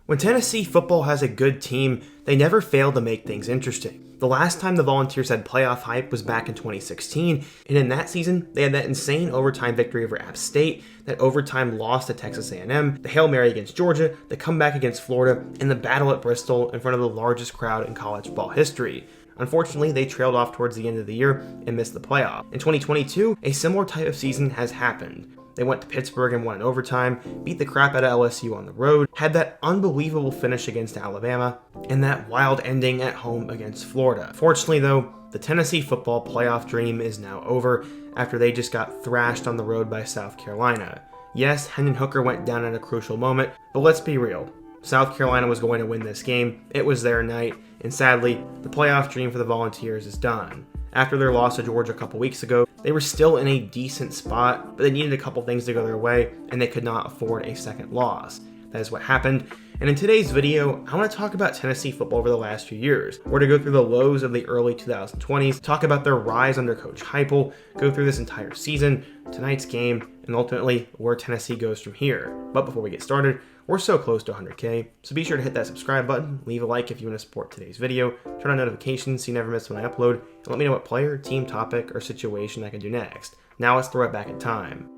When Tennessee football has a good team, they never fail to make things interesting. The last time the Volunteers had playoff hype was back in 2016, and in that season, they had that insane overtime victory over App State, that overtime loss to Texas A&M, the Hail Mary against Georgia, the comeback against Florida, and the battle at Bristol in front of the largest crowd in college football history. Unfortunately, they trailed off towards the end of the year and missed the playoff. In 2022, a similar type of season has happened. They went to Pittsburgh and won in overtime, beat the crap out of LSU on the road, had that unbelievable finish against Alabama, and that wild ending at home against Florida. Fortunately though, the Tennessee football playoff dream is now over after they just got thrashed on the road by South Carolina. Yes, Hendon Hooker went down at a crucial moment, but let's be real. South Carolina was going to win this game, it was their night, and sadly, the playoff dream for the Volunteers is done. After their loss to Georgia a couple weeks ago, they were still in a decent spot, but they needed a couple things to go their way, and they could not afford a second loss. That is what happened, and in today's video, I want to talk about Tennessee football over the last few years. We're to go through the lows of the early 2020s, talk about their rise under Coach Heupel, go through this entire season, tonight's game, and ultimately where Tennessee goes from here. But before we get started, we're so close to 100K, so be sure to hit that subscribe button, leave a like if you want to support today's video, turn on notifications so you never miss when I upload, and let me know what player, team, topic, or situation I can do next. Now let's throw it back in time.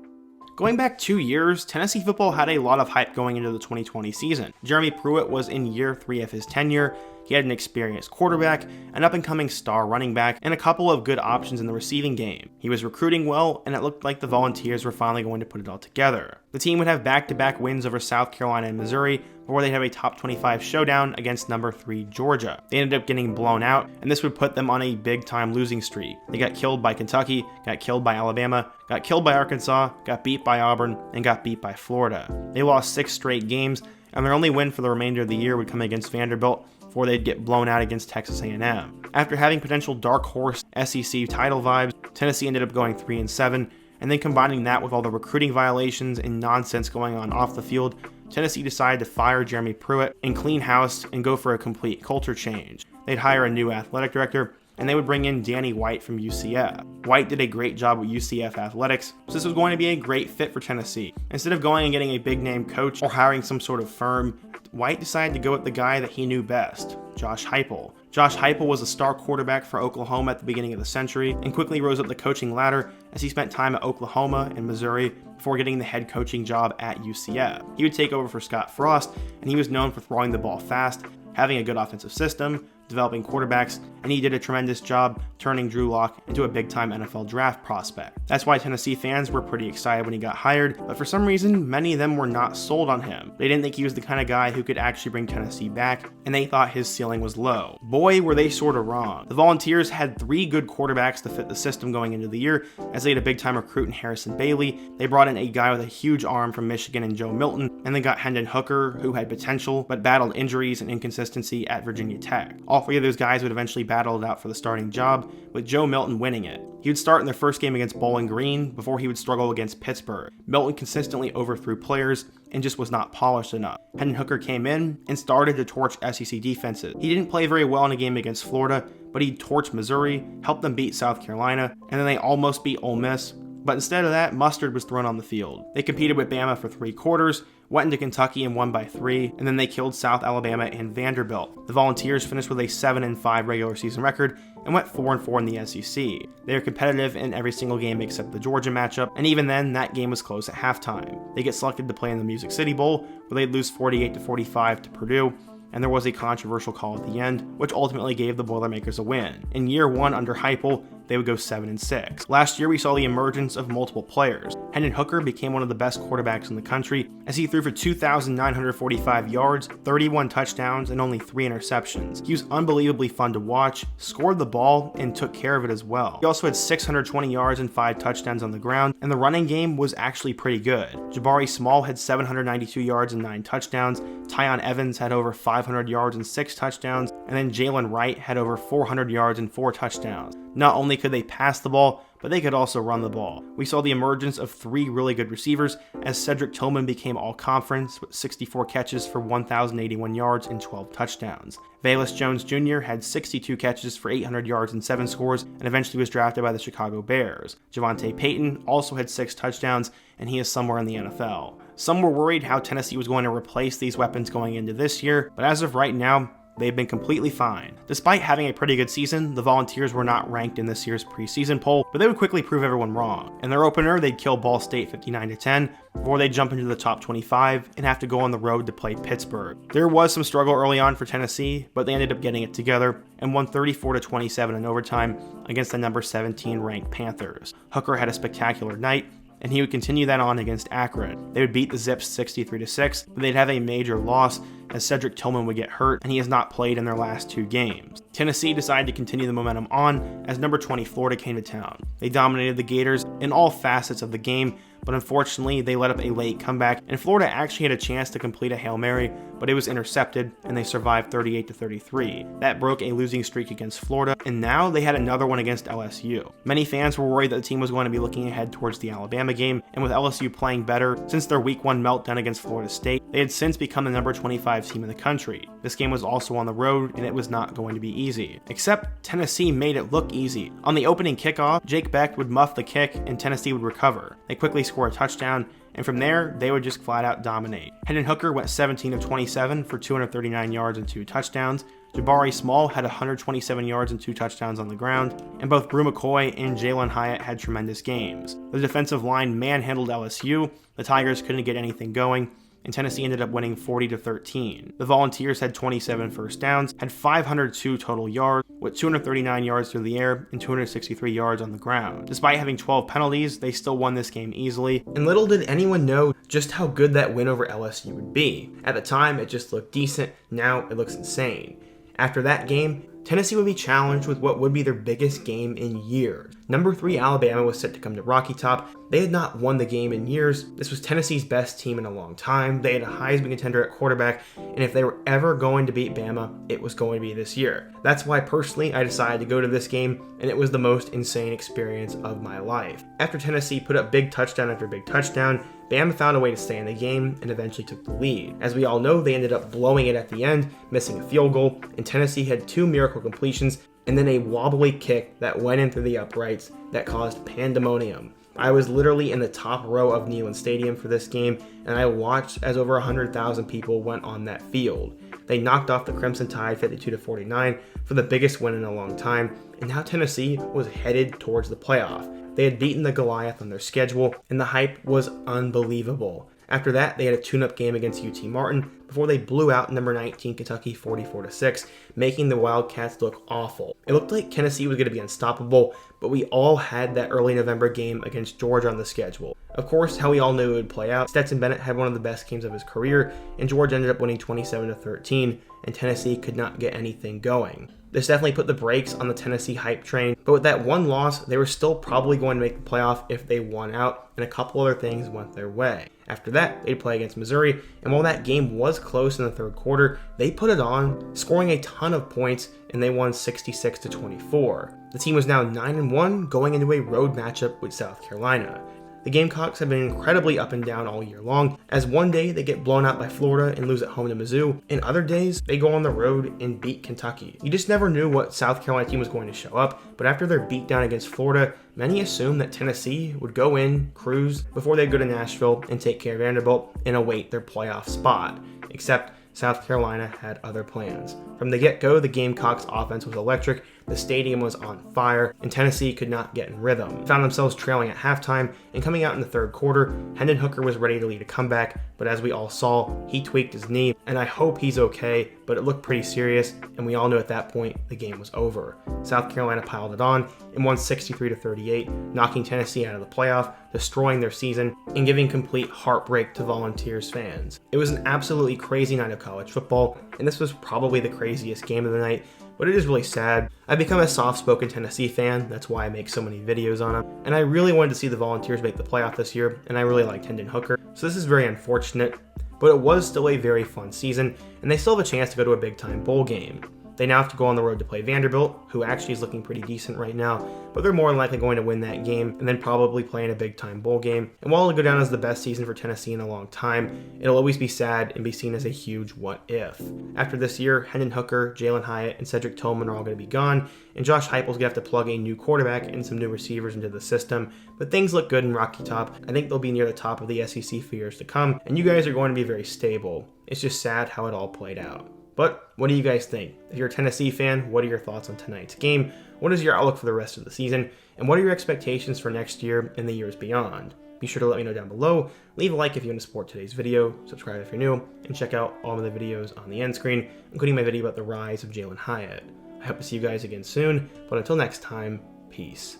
Going back 2 years, Tennessee football had a lot of hype going into the 2020 season. Jeremy Pruitt was in year 3 of his tenure. He had an experienced quarterback, an up-and-coming star running back, and a couple of good options in the receiving game. He was recruiting well, and it looked like the Volunteers were finally going to put it all together. The team would have back-to-back wins over South Carolina and Missouri before they'd have a top 25 showdown against number 3 Georgia. They ended up getting blown out, and this would put them on a big-time losing streak. They got killed by Kentucky, got killed by Alabama, got killed by Arkansas, got beat by Auburn, and got beat by Florida. They lost 6 straight games, and their only win for the remainder of the year would come against Vanderbilt before they'd get blown out against Texas A&M. After having potential dark horse SEC title vibes, Tennessee ended up going 3-7, and then combining that with all the recruiting violations and nonsense going on off the field, Tennessee decided to fire Jeremy Pruitt and clean house and go for a complete culture change. They'd hire a new athletic director, and they would bring in Danny White from UCF. White did a great job with UCF athletics, so this was going to be a great fit for Tennessee. Instead of going and getting a big name coach or hiring some sort of firm, White decided to go with the guy that he knew best, Josh Heupel. Josh Heupel was a star quarterback for Oklahoma at the beginning of the century and quickly rose up the coaching ladder as he spent time at Oklahoma and Missouri before getting the head coaching job at UCF. He would take over for Scott Frost, and he was known for throwing the ball fast, having a good offensive system, developing quarterbacks, and he did a tremendous job turning Drew Lock into a big-time NFL draft prospect. That's why Tennessee fans were pretty excited when he got hired, but for some reason, many of them were not sold on him. They didn't think he was the kind of guy who could actually bring Tennessee back, and they thought his ceiling was low. Boy, were they sort of wrong. The Volunteers had 3 good quarterbacks to fit the system going into the year, as they had a big-time recruit in Harrison Bailey. They brought in a guy with a huge arm from Michigan in Joe Milton, and they got Hendon Hooker, who had potential, but battled injuries and inconsistency at Virginia Tech. All 3 of those guys would eventually battle it out for the starting job, with Joe Milton winning it. He would start in their first game against Bowling Green before he would struggle against Pittsburgh. Milton consistently overthrew players and just was not polished enough. Hendon Hooker came in and started to torch SEC defenses. He didn't play very well in a game against Florida, but he torched Missouri, helped them beat South Carolina, and then they almost beat Ole Miss. But instead of that, mustard was thrown on the field. They competed with Bama for 3 quarters, went into Kentucky and won by 3, and then they killed South Alabama and Vanderbilt. The Volunteers finished with a 7-5 regular season record and went 4-4 in the SEC. They were competitive in every single game except the Georgia matchup, and even then, that game was close at halftime. They get selected to play in the Music City Bowl, where they'd lose 48-45 to Purdue, and there was a controversial call at the end, which ultimately gave the Boilermakers a win. In year 1 under Heupel, they would go 7-6. Last year, we saw the emergence of multiple players. Hendon Hooker became one of the best quarterbacks in the country as he threw for 2,945 yards, 31 touchdowns, and only 3 interceptions. He was unbelievably fun to watch, scored the ball, and took care of it as well. He also had 620 yards and 5 touchdowns on the ground, and the running game was actually pretty good. Jabari Small had 792 yards and 9 touchdowns, Tyon Evans had over 500 yards and 6 touchdowns, and then Jalen Wright had over 400 yards and 4 touchdowns. Not only could they pass the ball, but they could also run the ball. We saw the emergence of 3 really good receivers as Cedric Tillman became all-conference with 64 catches for 1,081 yards and 12 touchdowns. Velus Jones Jr. had 62 catches for 800 yards and 7 scores and eventually was drafted by the Chicago Bears. Javonte Payton also had 6 touchdowns and he is somewhere in the NFL. Some were worried how Tennessee was going to replace these weapons going into this year, but as of right now, they've been completely fine. Despite having a pretty good season, the Volunteers were not ranked in this year's preseason poll, but they would quickly prove everyone wrong. In their opener, they'd kill Ball State 59-10, before they'd jump into the top 25 and have to go on the road to play Pittsburgh. There was some struggle early on for Tennessee, but they ended up getting it together and won 34-27 in overtime against the number 17 ranked Panthers. Hooker had a spectacular night, and he would continue that on against Akron. They would beat the Zips 63-6, but they'd have a major loss as Cedric Tillman would get hurt, and he has not played in their last 2 games. Tennessee decided to continue the momentum on as number 20 Florida came to town. They dominated the Gators in all facets of the game, but unfortunately they let up a late comeback, and Florida actually had a chance to complete a Hail Mary, but it was intercepted, and they survived 38-33. That broke a losing streak against Florida, and now they had another one against LSU. Many fans were worried that the team was going to be looking ahead towards the Alabama game, and with LSU playing better since their Week 1 meltdown against Florida State, they had since become the number 25 team in the country. This game was also on the road, and it was not going to be easy. Except Tennessee made it look easy. On the opening kickoff, Jake Beck would muff the kick, and Tennessee would recover. They quickly score a touchdown, and from there, they would just flat out dominate. Hendon Hooker went 17 of 27 for 239 yards and 2 touchdowns. Jabari Small had 127 yards and 2 touchdowns on the ground, and both Brew McCoy and Jalen Hyatt had tremendous games. The defensive line manhandled LSU, the Tigers couldn't get anything going, and Tennessee ended up winning 40-13. The Volunteers had 27 first downs, had 502 total yards, with 239 yards through the air and 263 yards on the ground. Despite having 12 penalties, they still won this game easily, and little did anyone know just how good that win over LSU would be. At the time, it just looked decent, now it looks insane. After that game, Tennessee would be challenged with what would be their biggest game in years. Number 3 Alabama was set to come to Rocky Top. They had not won the game in years. This was Tennessee's best team in a long time. They had a Heisman contender at quarterback, and if they were ever going to beat Bama, it was going to be this year. That's why personally I decided to go to this game, and it was the most insane experience of my life. After Tennessee put up big touchdown after big touchdown, Bama found a way to stay in the game and eventually took the lead. As we all know, they ended up blowing it at the end, missing a field goal, and Tennessee had 2 miracle completions and then a wobbly kick that went in through the uprights that caused pandemonium. I was literally in the top row of Neyland Stadium for this game, and I watched as over 100,000 people went on that field. They knocked off the Crimson Tide 52-49 for the biggest win in a long time, and now Tennessee was headed towards the playoff. They had beaten the Goliath on their schedule, and the hype was unbelievable. After that, they had a tune-up game against UT Martin before they blew out number 19 Kentucky 44-6, making the Wildcats look awful. It looked like Tennessee was going to be unstoppable, but we all had that early November game against Georgia on the schedule. Of course, how we all knew it would play out, Stetson Bennett had one of the best games of his career, and Georgia ended up winning 27-13, and Tennessee could not get anything going. This definitely put the brakes on the Tennessee hype train, but with that one loss, they were still probably going to make the playoff if they won out, and a couple other things went their way. After that, they'd play against Missouri, and while that game was close in the third quarter, they put it on, scoring a ton of points, and they won 66-24. The team was now 9-1 going into a road matchup with South Carolina. The Gamecocks have been incredibly up and down all year long, as one day they get blown out by Florida and lose at home to Mizzou, and other days they go on the road and beat Kentucky. You just never knew what South Carolina team was going to show up, but after their beatdown against Florida, many assumed that Tennessee would go in, cruise, before they'd go to Nashville and take care of Vanderbilt and await their playoff spot. Except South Carolina had other plans. From the get-go, the Gamecocks' offense was electric, the stadium was on fire, and Tennessee could not get in rhythm. Found themselves trailing at halftime, and coming out in the third quarter, Hendon Hooker was ready to lead a comeback, but as we all saw, he tweaked his knee, and I hope he's okay, but it looked pretty serious, and we all knew at that point the game was over. South Carolina piled it on and won 63-38, knocking Tennessee out of the playoff, destroying their season, and giving complete heartbreak to Volunteers fans. It was an absolutely crazy night of college football, and this was probably the craziest game of the night, but it is really sad. I've become a soft-spoken Tennessee fan, that's why I make so many videos on them, and I really wanted to see the Volunteers make the playoff this year, and I really liked Hendon Hooker, so this is very unfortunate, but it was still a very fun season, and they still have a chance to go to a big-time bowl game. They now have to go on the road to play Vanderbilt, who actually is looking pretty decent right now, but they're more than likely going to win that game and then probably play in a big-time bowl game. And while it'll go down as the best season for Tennessee in a long time, it'll always be sad and be seen as a huge what-if. After this year, Hendon Hooker, Jalen Hyatt, and Cedric Tillman are all going to be gone, and Josh Heupel's going to have to plug a new quarterback and some new receivers into the system, but things look good in Rocky Top. I think they'll be near the top of the SEC for years to come, and you guys are going to be very stable. It's just sad how it all played out. But what do you guys think? If you're a Tennessee fan, what are your thoughts on tonight's game? What is your outlook for the rest of the season? And what are your expectations for next year and the years beyond? Be sure to let me know down below. Leave a like if you want to support today's video, subscribe if you're new, and check out all of the videos on the end screen, including my video about the rise of Jalen Hyatt. I hope to see you guys again soon, but until next time, peace.